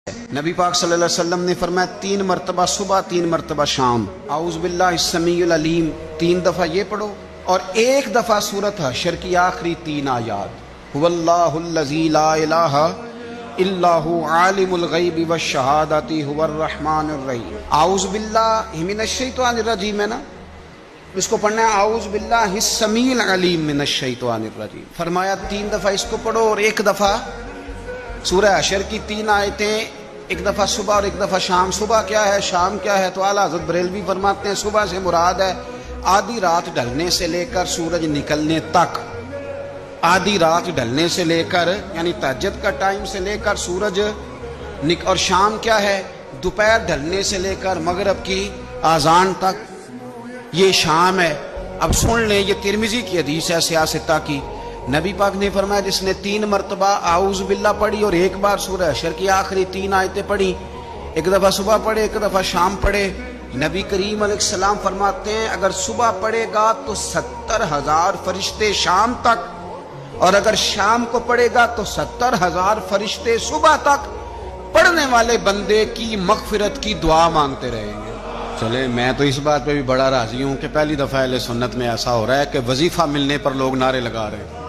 نبی پاک صلی اللہ علیہ وسلم نے فرمایا 3 مرتبہ صبح 3 مرتبہ شام اعوذ باللہ السمیع العلیم 3 دفعہ یہ پڑھو، اور 1 دفعہ سورۃ حشر کی آخری 3 آیات هو اللہ الذی لا الہ الا هو عالم الغیب والشہادۃ هو الرحمن الرحیم۔ اعوذ باللہ من الشیطان الرجیم ہے نا، اس کو پڑھنا ہے اعوذ باللہ السمیع العلیم من الشیطان الرجیم۔ فرمایا 3 دفعہ اس کو پڑھو اور 1 دفعہ سورہ حشر کی 3 آیتیں، 1 دفعہ صبح اور 1 دفعہ شام۔ صبح کیا ہے، شام کیا ہے؟ تو اعلیٰ حضرت بریلوی فرماتے ہیں صبح سے مراد ہے آدھی رات ڈھلنے سے لے کر سورج نکلنے تک، آدھی رات ڈھلنے سے لے کر یعنی تہجد کا ٹائم سے لے کر سورج اور شام کیا ہے، دوپہر ڈھلنے سے لے کر مغرب کی اذان تک، یہ شام ہے۔ اب سن لیں، یہ ترمذی کی حدیث ہے سیاستہ کی۔ نبی پاک نے فرمایا جس نے 3 مرتبہ اعوذ باللہ پڑھی اور 1 بار سورہ حشر کی آخری 3 آیتیں پڑھی، 1 دفعہ صبح پڑھے 1 دفعہ شام پڑھے، نبی کریم علیہ السلام فرماتے ہیں اگر صبح پڑھے گا تو 70,000 فرشتے شام تک، اور اگر شام کو پڑھے گا تو 70,000 فرشتے صبح تک پڑھنے والے بندے کی مغفرت کی دعا مانگتے رہیں گے۔ چلے، میں تو اس بات پہ بھی بڑا راضی ہوں کہ پہلی دفعہ اہل سنت میں ایسا ہو رہا ہے کہ وظیفہ ملنے پر لوگ نعرے لگا رہے ہیں۔